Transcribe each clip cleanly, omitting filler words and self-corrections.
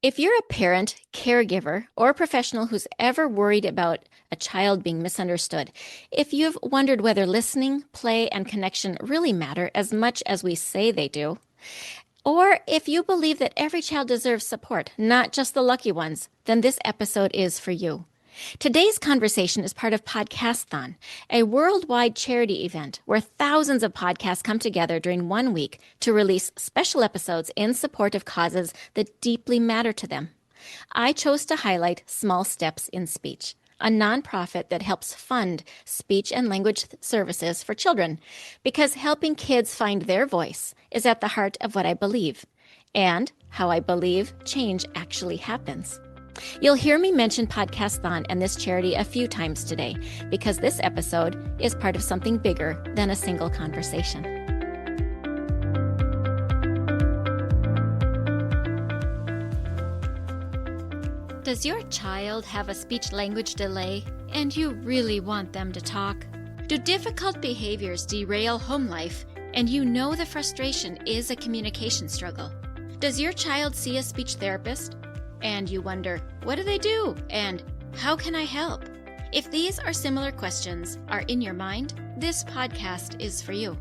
If you're a parent, caregiver, or professional who's ever worried about a child being misunderstood, if you've wondered whether listening, play, and connection really matter as much as we say they do, or if you believe that every child deserves support, not just the lucky ones, then this episode is for you. Today's conversation is part of Podcasthon, a worldwide charity event where thousands of podcasts come together during 1 week to release special episodes in support of causes that deeply matter to them. I chose to highlight Small Steps in Speech, a nonprofit that helps fund speech and language services for children, because helping kids find their voice is at the heart of what I believe, and how I believe change actually happens. You'll hear me mention Podcasthon and this charity a few times today, because this episode is part of something bigger than a single conversation. Does your child have a speech-language delay and you really want them to talk? Do difficult behaviors derail home life and you know the frustration is a communication struggle? Does your child see a speech therapist and you wonder, what do they do? And how can I help? If these or similar questions are in your mind, this podcast is for you.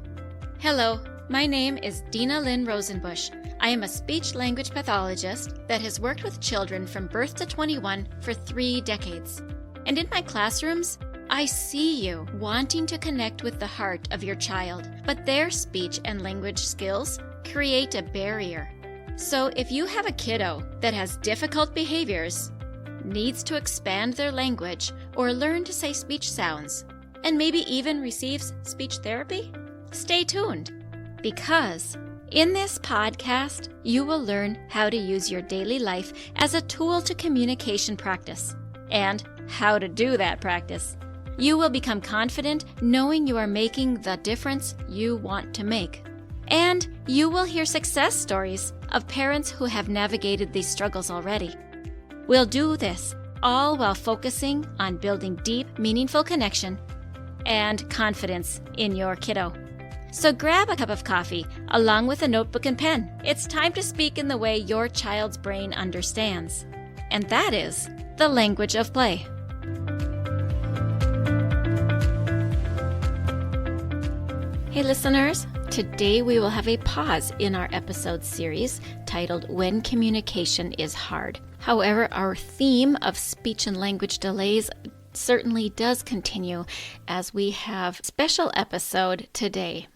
Hello, my name is Dina Lynn Rosenbusch. I am a speech-language pathologist that has worked with children from birth to 21 for 3 decades. And in my classrooms, I see you wanting to connect with the heart of your child, but their speech and language skills create a barrier. So if you have a kiddo that has difficult behaviors, needs to expand their language or learn to say speech sounds, and maybe even receives speech therapy, stay tuned, because in this podcast, you will learn how to use your daily life as a tool to communication practice and how to do that practice. You will become confident knowing you are making the difference you want to make. And you will hear success stories of parents who have navigated these struggles already. We'll do this all while focusing on building deep, meaningful connection and confidence in your kiddo. So grab a cup of coffee along with a notebook and pen. It's time to speak in the way your child's brain understands. And that is the language of play. Hey listeners, today we will have a pause in our episode series titled When Communication is Hard. However, our theme of speech and language delays certainly does continue as we have a special episode today.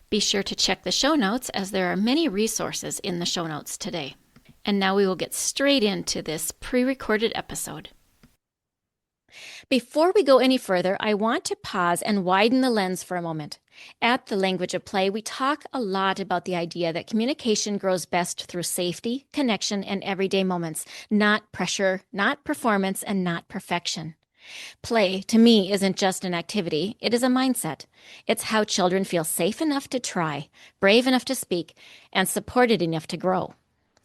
Be sure to check the show notes as there are many resources in the show notes today. And now we will get straight into this pre-recorded episode. Before we go any further, I want to pause and widen the lens for a moment. At the Language of Play, we talk a lot about the idea that communication grows best through safety, connection, and everyday moments, not pressure, not performance, and not perfection. Play, to me, isn't just an activity, it is a mindset. It's how children feel safe enough to try, brave enough to speak, and supported enough to grow.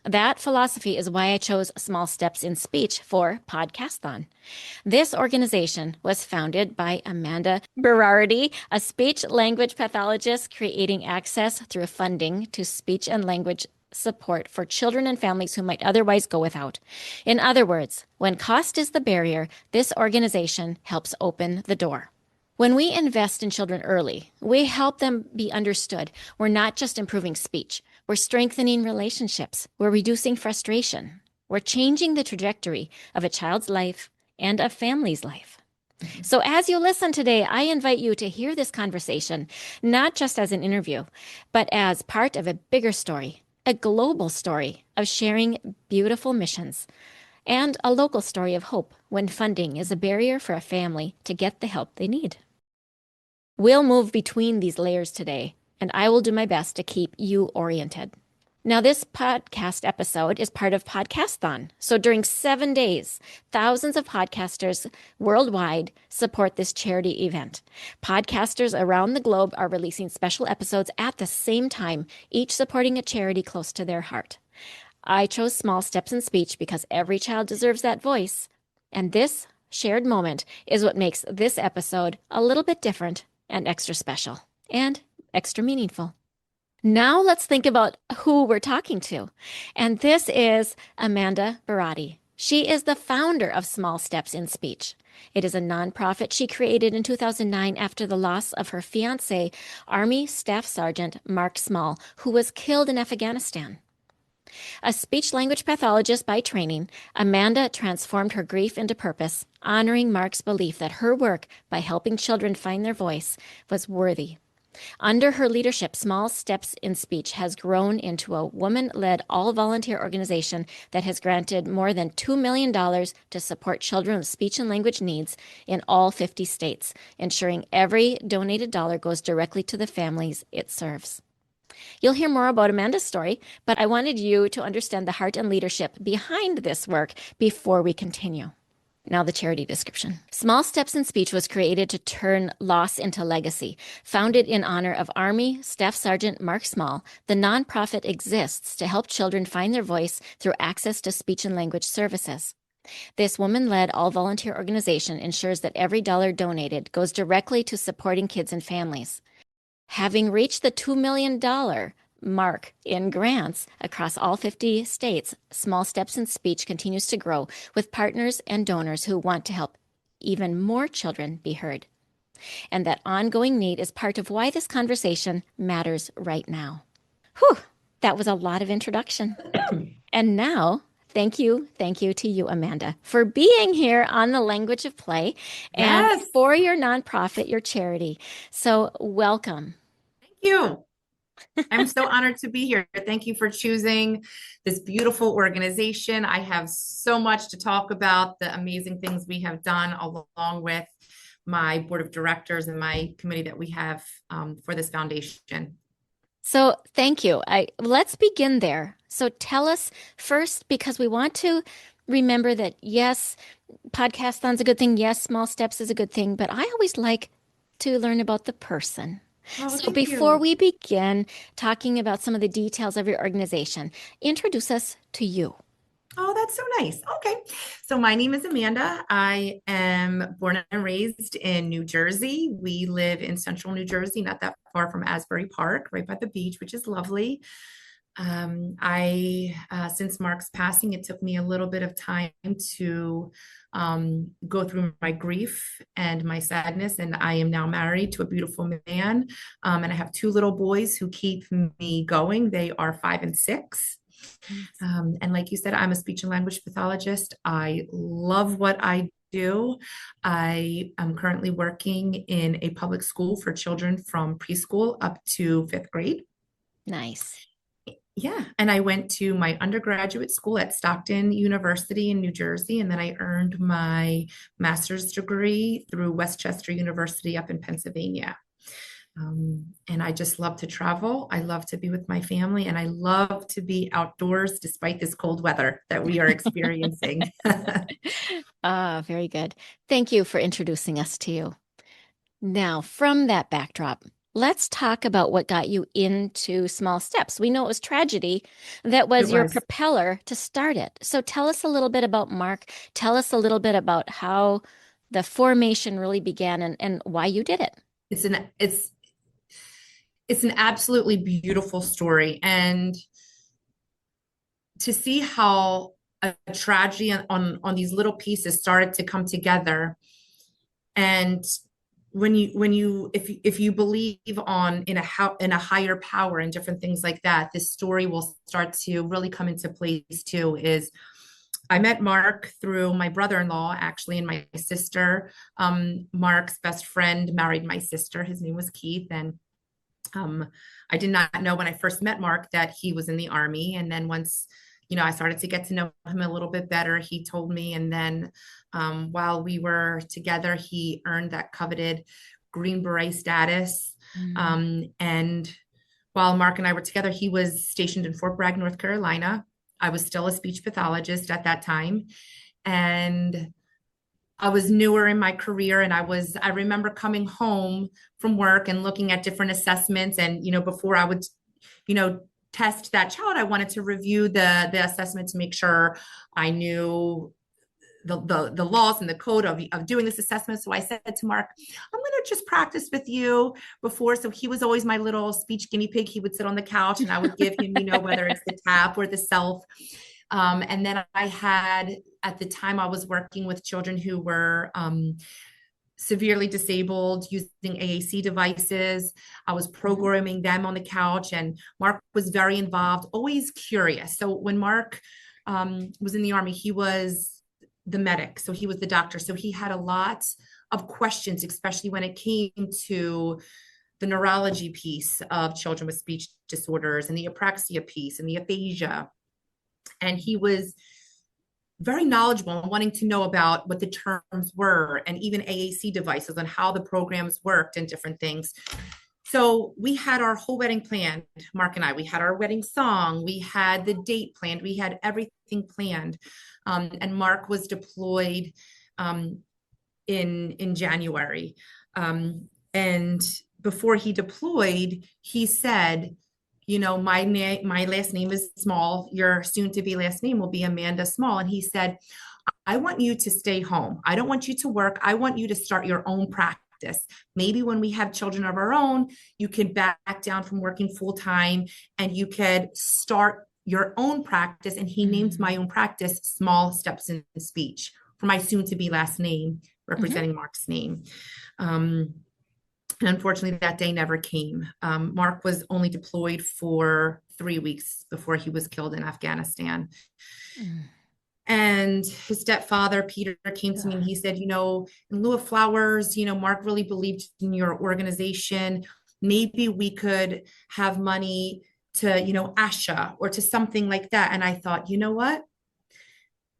That philosophy is why I chose Small Steps in Speech for Podcasthon. This organization was founded by Amand, a speech-language pathologist creating access through funding to speech and language support for children and families who might otherwise go without. In other words, when cost is the barrier, this organization helps open the door. When we invest in children early, we help them be understood. We're not just improving speech. We're strengthening relationships. We're reducing frustration. We're changing the trajectory of a child's life and a family's life. So as you listen today, I invite you to hear this conversation, not just as an interview, but as part of a bigger story, a global story of sharing beautiful missions, and a local story of hope when funding is a barrier for a family to get the help they need. We'll move between these layers today, and I will do my best to keep you oriented. Now, this podcast episode is part of Podcasthon. So during 7 days, thousands of podcasters worldwide support this charity event. Podcasters around the globe are releasing special episodes at the same time, each supporting a charity close to their heart. I chose Small Steps in Speech because every child deserves that voice. And this shared moment is what makes this episode a little bit different and extra special and extra meaningful. Now let's think about who we're talking to. And this is Amand-Berardi. She is the founder of Small Steps in Speech. It is a nonprofit she created in 2009 after the loss of her fiance, Army Staff Sergeant Mark Small, who was killed in Afghanistan. A speech language pathologist by training, Amanda transformed her grief into purpose, honoring Mark's belief that her work by helping children find their voice was worthy. Under her leadership, Small Steps in Speech has grown into a woman-led all-volunteer organization that has granted more than $2 million to support children with speech and language needs in all 50 states, ensuring every donated dollar goes directly to the families it serves. You'll hear more about Amanda's story, but I wanted you to understand the heart and leadership behind this work before we continue. Now, the charity description. Small Steps in Speech was created to turn loss into legacy. Founded in honor of Army Staff Sergeant Mark Small, the nonprofit exists to help children find their voice through access to speech and language services. This woman-led all-volunteer organization ensures that every dollar donated goes directly to supporting kids and families. Having reached the $2 million mark in grants across all 50 states, Small Steps in Speech continues to grow with partners and donors who want to help even more children be heard. And that ongoing need is part of why this conversation matters right now. Whew, that was a lot of introduction. And now, thank you to you, Amanda, for being here on the Language of Play and for your nonprofit, your charity. So welcome. Thank you. I'm so honored to be here. Thank you for choosing this beautiful organization. I have so much to talk about, the amazing things we have done, along with my board of directors and my committee that we have for this foundation. So thank you. Let's begin there. So tell us first, because we want to remember that, yes, Podcasthon's a good thing. Yes, Small Steps is a good thing, but I always like to learn about the person. So before we begin talking about some of the details of your organization, introduce us to you. Oh, that's so nice. Okay. So my name is Amanda. I am born and raised in New Jersey. We live in central New Jersey, not that far from Asbury Park, right by the beach, which is lovely. Since Mark's passing, it took me a little bit of time to go through my grief and my sadness. And I am now married to a beautiful man. And I have two little boys who keep me going. They are 5 and 6. And like you said, I'm a speech and language pathologist. I love what I do. I am currently working in a public school for children from preschool up to 5th grade. Nice. Yeah. And I went to my undergraduate school at Stockton University in New Jersey. And then I earned my master's degree through Westchester University up in Pennsylvania. And I just love to travel. I love to be with my family, and I love to be outdoors despite this cold weather that we are experiencing. Very good. Thank you for introducing us to you. Now, from that backdrop, let's talk about what got you into Small Steps. We know it was tragedy that was your propeller to start it. So tell us a little bit about Mark. Tell us a little bit about how the formation really began and why you did it. It's an absolutely beautiful story. And to see how a tragedy on these little pieces started to come together. And if you believe in a higher power and different things like that, this story will start to really come into place too. Is I met Mark through my brother-in-law, actually, and my sister. Mark's best friend married my sister. His name was Keith. And I did not know when I first met Mark that he was in the Army. And then once, I started to get to know him a little bit better, he told me. And then while we were together, he earned that coveted Green Beret status. And while Mark and I were together, he was stationed in Fort Bragg, North Carolina. I was still a speech pathologist at that time. And I was newer in my career, and I remember coming home from work and looking at different assessments. And, before I would, test that child, I wanted to review the assessment to make sure I knew the laws and the code of doing this assessment. So I said to Mark, I'm going to just practice with you before. So he was always my little speech guinea pig. He would sit on the couch and I would give him, whether it's the tap or the self. And then I had, at the time I was working with children who were severely disabled using AAC devices. I was programming them on the couch, and Mark was very involved, always curious. So when Mark was in the Army, he was the medic. So he was the doctor. So he had a lot of questions, especially when it came to the neurology piece of children with speech disorders and the apraxia piece and the aphasia. And he was very knowledgeable and wanting to know about what the terms were and even AAC devices and how the programs worked and different things. So we had our whole wedding planned, Mark and I. We had our wedding song, we had the date planned, we had everything planned. And Mark was deployed in January. And before he deployed, he said, my last name is Small. Your soon to be last name will be Amanda Small. And he said, I want you to stay home. I don't want you to work. I want you to start your own practice. Maybe when we have children of our own, you can back down from working full time and you could start your own practice. And he named my own practice Small Steps in Speech for my soon to be last name, representing Mark's name. And unfortunately, that day never came. Mark was only deployed for 3 weeks before he was killed in Afghanistan. And his stepfather, Peter, came to me and he said, in lieu of flowers, Mark really believed in your organization. Maybe we could have money to, ASHA or to something like that. And I thought, you know what?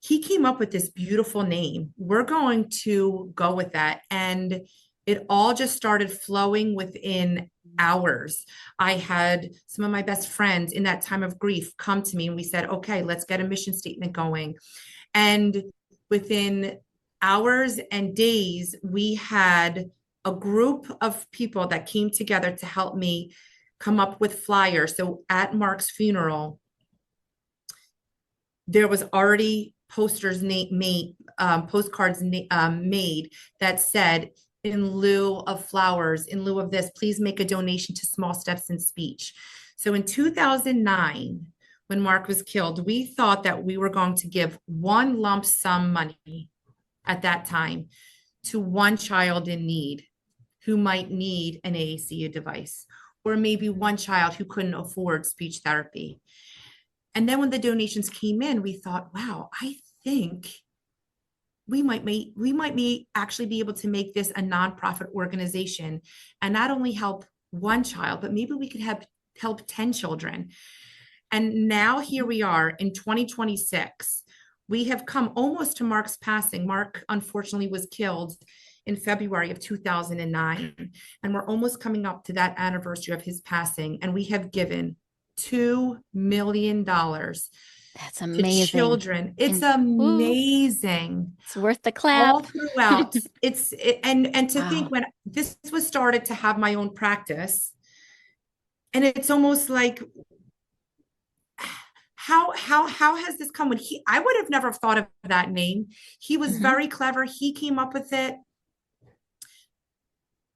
He came up with this beautiful name. We're going to go with that. And it all just started flowing within hours. I had some of my best friends in that time of grief come to me and we said, okay, let's get a mission statement going. And within hours and days, we had a group of people that came together to help me come up with flyers. So at Mark's funeral, there was already postcards made that said, in lieu of flowers, in lieu of this, please make a donation to Small Steps in Speech. So in 2009, when Mark was killed, we thought that we were going to give one lump sum money at that time to one child in need who might need an AAC device, or maybe one child who couldn't afford speech therapy. And then when the donations came in, we thought, wow, I think we might actually be able to make this a nonprofit organization and not only help one child, but maybe we could help 10 children. And now here we are in 2026. We have come almost to Mark's passing. Mark, unfortunately, was killed in February of 2009. And we're almost coming up to that anniversary of his passing. And we have given $2 million. That's amazing. To children. It's amazing. It's worth the clap. All throughout. And to think when this was started to have my own practice, and it's almost like, how has this come? I would have never thought of that name. He was very clever. He came up with it.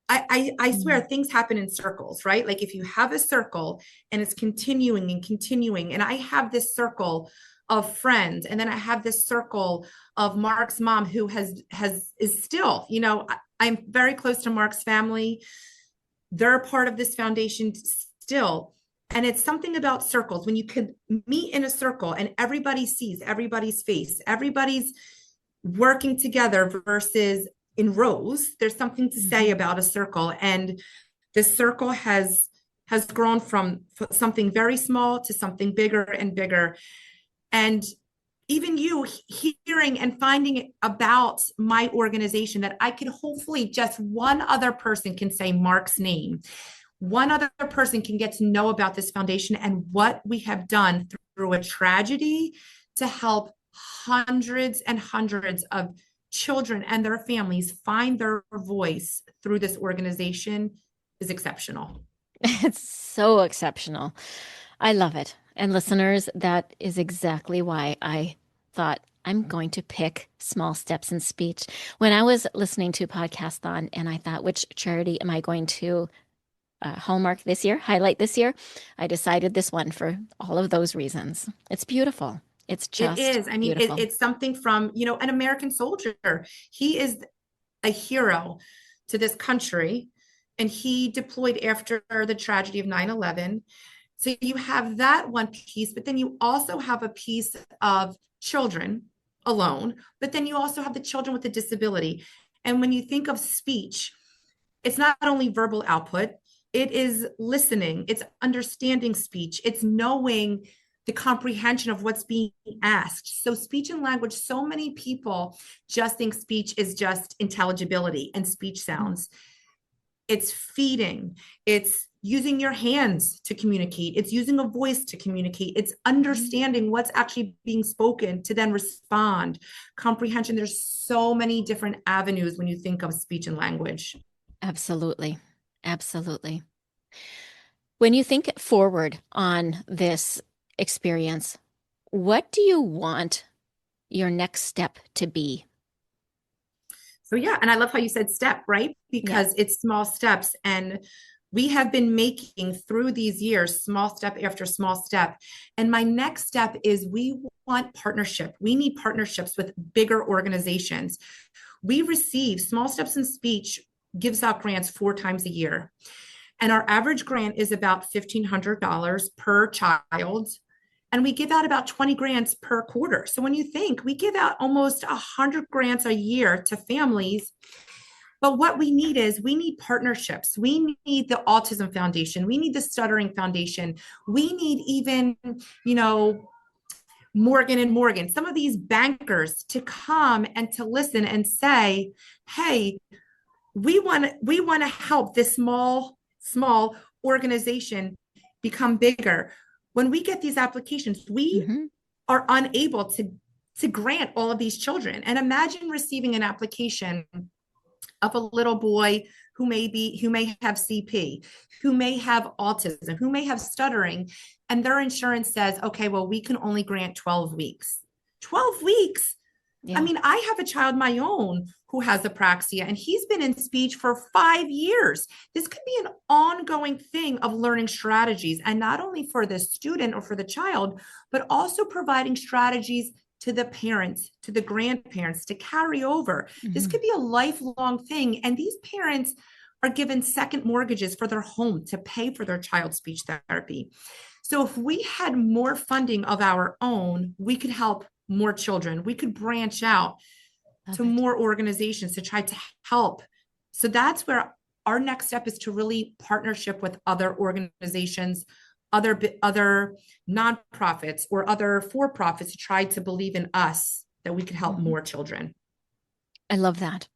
I swear things happen in circles, right? Like if you have a circle and it's continuing and continuing, and I have this circle of friends, and then I have this circle of Mark's mom who is still, I'm very close to Mark's family. They're a part of this foundation still. And it's something about circles when you could meet in a circle and everybody sees everybody's face, everybody's working together versus in rows. There's something to say about a circle, and this circle has grown from something very small to something bigger and bigger. And even you hearing and finding about my organization, that I could hopefully just one other person can say Mark's name. One other person can get to know about this foundation and what we have done through a tragedy to help hundreds and hundreds of children and their families find their voice through this organization is exceptional. It's so exceptional. I love it. And listeners, that is exactly why I thought I'm going to pick small steps in speech. When I was listening to Podcasthon and I thought, which charity am I going to hallmark this year, highlight this year? I decided this one for all of those reasons. It's beautiful. It's It just is. I mean, beautiful. it's something from, an American soldier. He is a hero to this country, and he deployed after the tragedy of 9/11. So you have that one piece, but then you also have a piece of children alone, but then you also have the children with a disability. And when you think of speech, it's not only verbal output, it is listening, it's understanding speech, it's knowing the comprehension of what's being asked. So speech and language, so many people just think speech is just intelligibility and speech sounds. It's feeding, it's using your hands to communicate, it's using a voice to communicate, it's understanding what's actually being spoken to then respond. Comprehension, there's so many different avenues when you think of speech and language. Absolutely. Absolutely. When you think forward on this experience, what do you want your next step to be? So yeah, and I love how you said step, right? Because it's small steps. And we have been making through these years, small step after small step. And my next step is we want partnership. We need partnerships with bigger organizations. We receive Small Steps in Speech gives out grants 4 times a year. And our average grant is about $1,500 per child. And we give out about 20 grants per quarter. So when you think we give out almost 100 grants a year to families, but what we need partnerships. We need the Autism Foundation. We need the Stuttering Foundation. We need even, Morgan and Morgan, some of these bankers to come and to listen and say, hey, we want to help this small organization become bigger. When we get these applications, we are unable to grant all of these children. And imagine receiving an application of a little boy who may have CP, who may have autism, who may have stuttering, and their insurance says, okay, well, we can only grant 12 weeks. 12 weeks. Yeah. I mean, I have a child my own who has apraxia, and he's been in speech for 5 years. This could be an ongoing thing of learning strategies, and not only for the student or for the child, but also providing strategies to the parents, to the grandparents to carry over. This could be a lifelong thing. And these parents are given second mortgages for their home to pay for their child's speech therapy. So if we had more funding of our own, we could help more children. We could branch out to more organizations to try to help. So that's where our next step is, to really partnership with other organizations, other nonprofits or other for-profits to try to believe in us that we could help more children. I love that.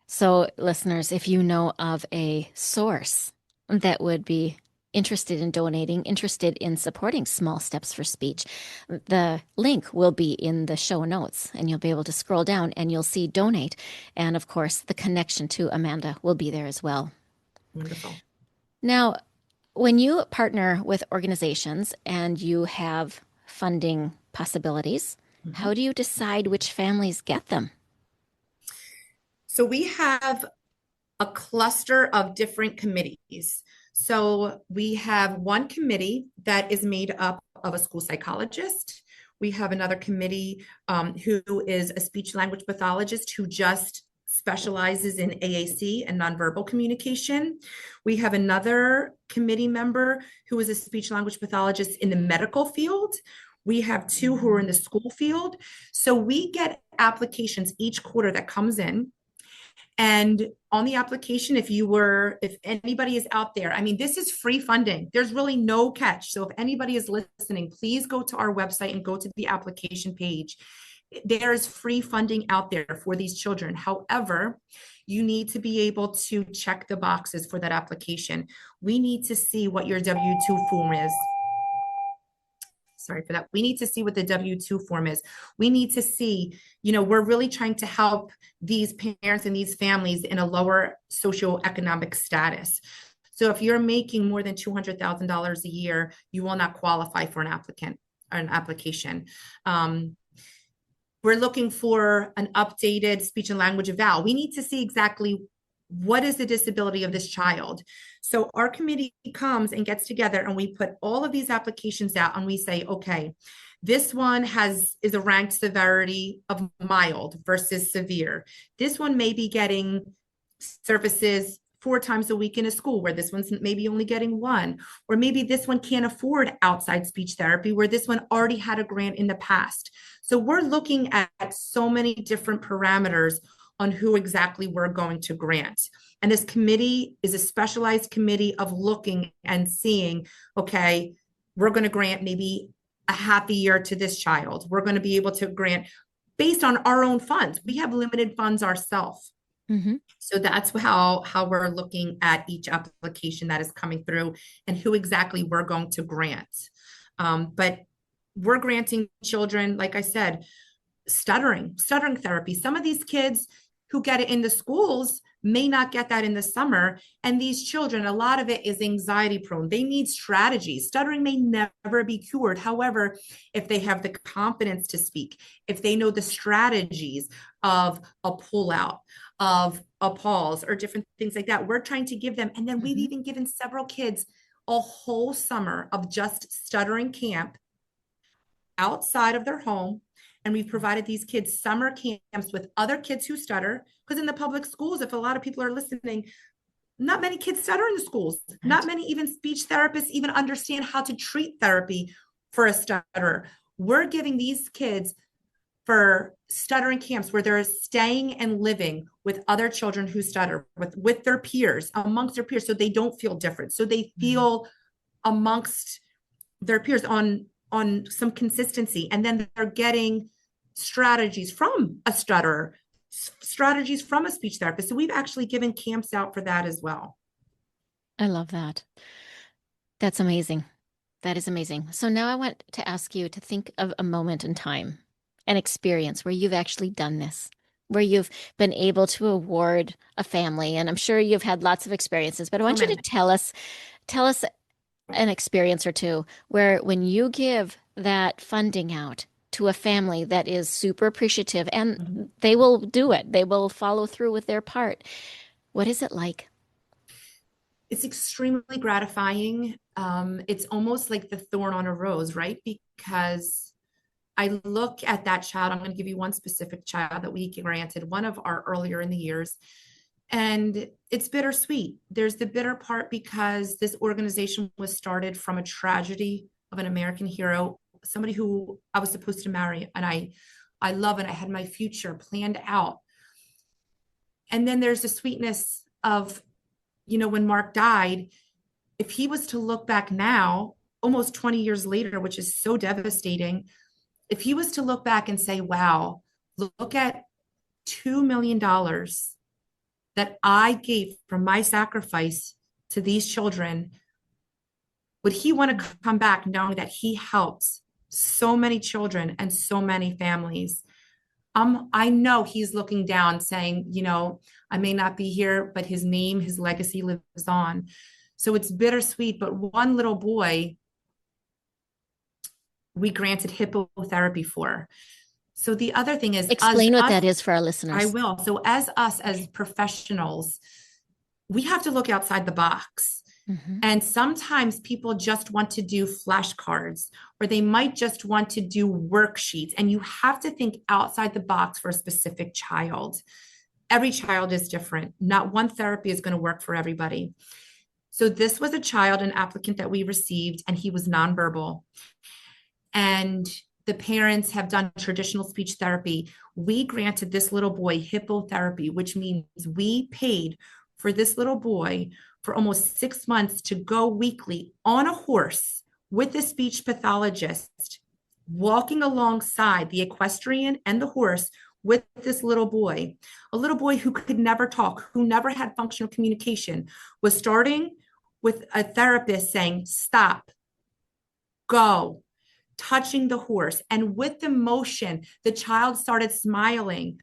So listeners, if you know of a source that would be interested in donating, interested in supporting Small Steps for Speech, the link will be in the show notes, and you'll be able to scroll down and you'll see donate. And of course, the connection to Amanda will be there as well. Wonderful. Now, when you partner with organizations and you have funding possibilities, how do you decide which families get them? So we have a cluster of different committees. So we have one committee that is made up of a school psychologist. We have another committee who is a speech language pathologist who just specializes in AAC and nonverbal communication. We have another committee member who is a speech language pathologist in the medical field. We have 2 who are in the school field. So we get applications each quarter that comes in. And on the application, if anybody is out there, I mean, this is free funding. There's really no catch. So if anybody is listening, please go to our website and go to the application page. There's free funding out there for these children. However, you need to be able to check the boxes for that application. We need to see what your W-2 form is. Sorry for that. We need to see what the W-2 form is. We need to see, we're really trying to help these parents and these families in a lower socioeconomic status. So if you're making more than $200,000 a year, you will not qualify for an application. We're looking for an updated speech and language eval. We need to see exactly what is the disability of this child. So our committee comes and gets together and we put all of these applications out and we say, okay, this one is a ranked severity of mild versus severe. This one may be getting services 4 times a week in a school, where this one's maybe only getting 1, or maybe this one can't afford outside speech therapy, where this one already had a grant in the past. So we're looking at so many different parameters on who exactly we're going to grant. And this committee is a specialized committee of looking and seeing, okay, we're going to grant maybe a half a year to this child. We're going to be able to grant based on our own funds. We have limited funds ourselves. Mm-hmm. So that's how we're looking at each application that is coming through and who exactly we're going to grant. But we're granting children, like I said, stuttering therapy. Some of these kids who get it in the schools may not get that in the summer. And these children, a lot of it is anxiety prone. They need strategies. Stuttering may never be cured. However, if they have the confidence to speak, if they know the strategies of a pullout, of a pause, or different things like that, we're trying to give them. And then we've even given several kids a whole summer of just stuttering camp outside of their home. And we've provided these kids summer camps with other kids who stutter, because in the public schools, if a lot of people are listening, not many kids stutter in the schools. Right. Not many even speech therapists even understand how to treat therapy for a stutterer. We're giving these kids for stuttering camps where they're staying and living with other children who stutter, with their peers, amongst their peers, so they don't feel different. So they feel amongst their peers on some consistency. And then they're getting strategies from a stutterer, strategies from a speech therapist. So we've actually given camps out for that as well. I love that. That's amazing. That is amazing. So now I want to ask you to think of a moment in time, an experience where you've actually done this, where you've been able to award a family. And I'm sure you've had lots of experiences, but I want you to tell us an experience or two where when you give that funding out to a family that is super appreciative and they will do it, they will follow through with their part. What is it like? It's extremely gratifying. It's almost like the thorn on a rose, right? Because I look at that child. I'm going to give you one specific child that we granted, one of our earlier in the years. And it's bittersweet. There's the bitter part because this organization was started from a tragedy of an American hero, somebody who I was supposed to marry. And I love it. I had my future planned out. And then there's the sweetness of, when Mark died, if he was to look back now, almost 20 years later, which is so devastating, if he was to look back and say, wow, look at $2 million that I gave from my sacrifice to these children, would he want to come back knowing that he helped so many children and so many families? I know he's looking down saying, I may not be here, but his name, his legacy lives on. So it's bittersweet. But one little boy, we granted hippotherapy for. So the other thing is, explain what that is for our listeners. I will. So as professionals, we have to look outside the box. And sometimes people just want to do flashcards, or they might just want to do worksheets. And you have to think outside the box for a specific child. Every child is different. Not one therapy is going to work for everybody. So this was a child, an applicant that we received, and he was nonverbal. And the parents have done traditional speech therapy. We granted this little boy hippotherapy, which means we paid for this little boy for almost 6 months to go weekly on a horse with the speech pathologist, walking alongside the equestrian and the horse with this little boy. A little boy who could never talk, who never had functional communication, was starting with a therapist saying, stop, go, touching the horse. And with the motion, the child started smiling.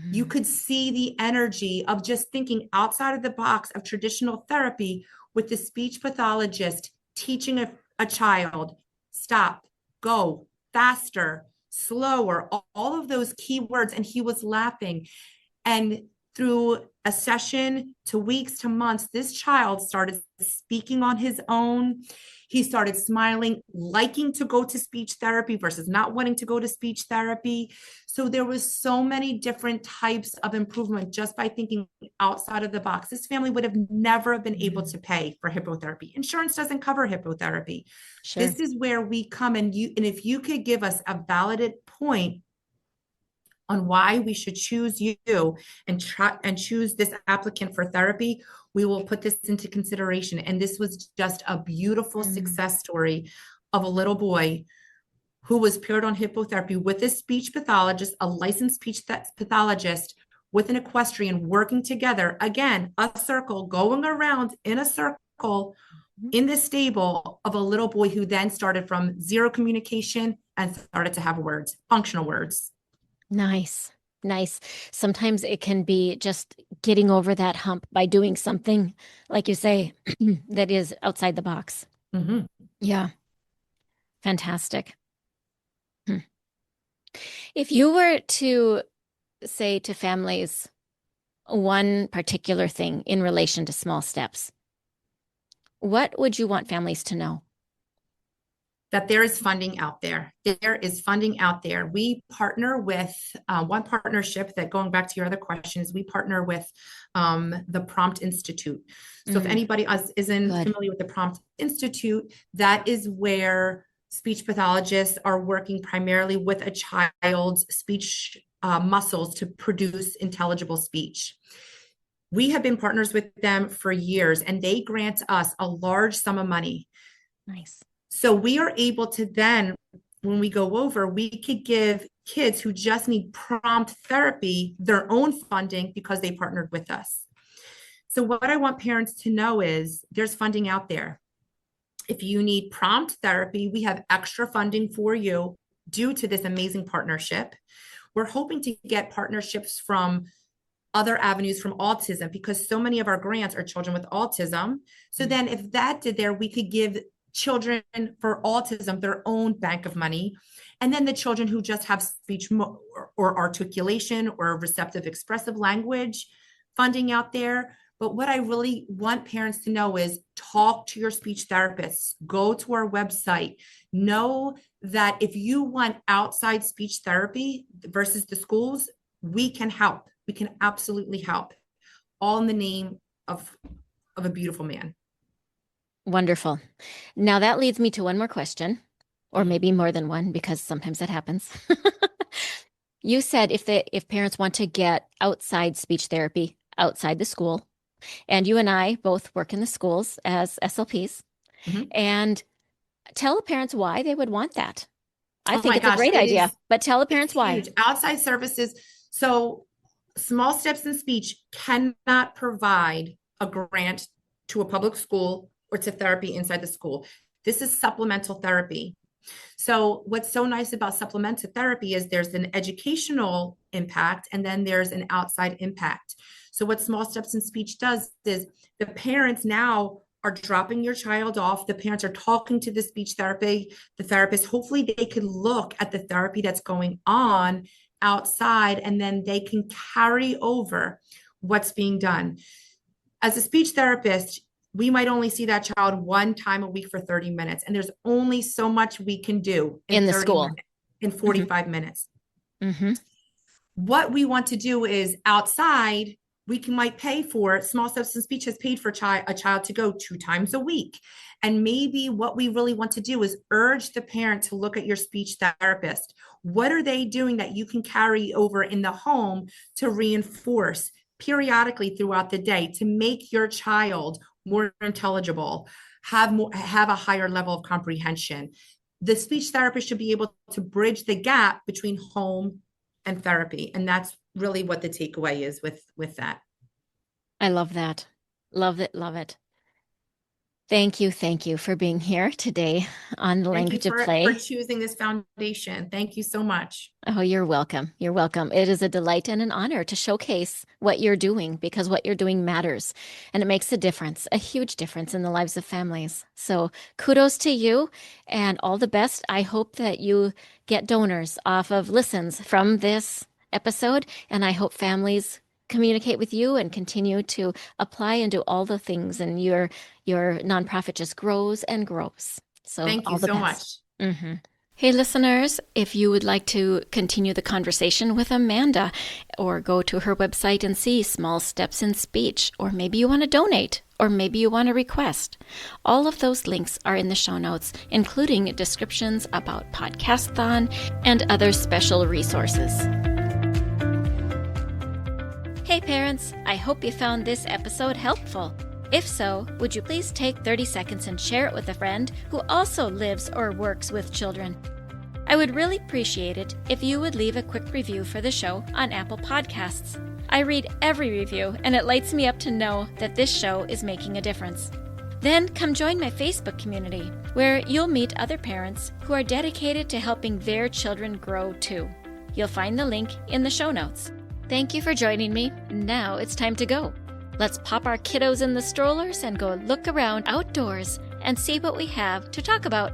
You could see the energy of just thinking outside of the box of traditional therapy with the speech pathologist teaching a child, stop, go, faster, slower, all of those key words. And he was laughing. And through a session to weeks to months, this child started speaking on his own. He started smiling, liking to go to speech therapy versus not wanting to go to speech therapy. So there was so many different types of improvement just by thinking outside of the box. This family would have never been able to pay for hippotherapy. Insurance doesn't cover hippotherapy. Sure. This is where we come, and if you could give us a valid point on why we should choose you and choose this applicant for therapy, we will put this into consideration. And this was just a beautiful success story of a little boy who was paired on hippotherapy with a speech pathologist, a licensed speech pathologist, with an equestrian, working together. Again, a circle, going around in a circle in the stable of a little boy who then started from zero communication and started to have words, functional words. Nice. Nice. Sometimes it can be just getting over that hump by doing something, like you say, that is outside the box. Mm-hmm. Yeah. Fantastic. If you were to say to families one particular thing in relation to small steps, what would you want families to know? That there is funding out there. There is funding out there. We partner with one partnership that, going back to your other questions, we partner with the Prompt Institute. So if anybody isn't familiar with the Prompt Institute, that is where speech pathologists are working primarily with a child's speech muscles to produce intelligible speech. We have been partners with them for years, and they grant us a large sum of money. Nice. So we are able to then, when we go over, we could give kids who just need prompt therapy their own funding because they partnered with us. So what I want parents to know is there's funding out there. If you need prompt therapy, we have extra funding for you due to this amazing partnership. We're hoping to get partnerships from other avenues from autism, because so many of our grants are children with autism. So then if that did there, we could give children for autism their own bank of money. And then the children who just have speech or articulation or receptive expressive language funding out there. But what I really want parents to know is talk to your speech therapists, go to our website. Know that if you want outside speech therapy versus the schools, we can help. We can absolutely help, all in the name of a beautiful man. Wonderful. Now that leads me to one more question, or maybe more than one, because sometimes that happens. You said if parents want to get outside speech therapy outside the school, and you and I both work in the schools as SLPs, and tell the parents why they would want that. I think it's a great idea, but tell the parents why. Outside services. So Small Steps in Speech cannot provide a grant to a public school or to therapy inside the school. This is supplemental therapy. So what's so nice about supplemental therapy is there's an educational impact and then there's an outside impact. So what Small Steps in Speech does is the parents now are dropping your child off. The parents are talking to the speech therapy, the therapist. Hopefully they could look at the therapy that's going on outside, and then they can carry over what's being done. As a speech therapist, we might only see that child one time a week for 30 minutes. And there's only so much we can do in the school in 45 minutes. What we want to do is outside, we might pay for Small Steps in Speech has paid for a child to go 2 times a week. And maybe what we really want to do is urge the parent to look at your speech therapist. What are they doing that you can carry over in the home to reinforce periodically throughout the day to make your child more intelligible, have a higher level of comprehension? The speech therapist should be able to bridge the gap between home and therapy. And that's really what the takeaway is with that. I love that. Love it. Love it. Thank you for being here today on the Thank you language of for play. choosing this foundation. Thank you so much. Oh, you're welcome. You're welcome. It is a delight and an honor to showcase what you're doing because what you're doing matters and it makes a difference, a huge difference in the lives of families. So kudos to you and all the best. I hope that you get donors off of listens from this episode, and I hope families communicate with you and continue to apply and do all the things, and your nonprofit just grows and grows. So Thank all you the so best. much. Hey, listeners, if you would like to continue the conversation with Amanda or go to her website and see Small Steps in Speech, or maybe you want to donate, or maybe you want to request, all of those links are in the show notes, including descriptions about Podcasthon and other special resources. Hey, parents, I hope you found this episode helpful. If so, would you please take 30 seconds and share it with a friend who also lives or works with children? I would really appreciate it if you would leave a quick review for the show on Apple Podcasts. I read every review, and it lights me up to know that this show is making a difference. Then come join my Facebook community, where you'll meet other parents who are dedicated to helping their children grow too. You'll find the link in the show notes. Thank you for joining me. Now it's time to go. Let's pop our kiddos in the strollers and go look around outdoors and see what we have to talk about.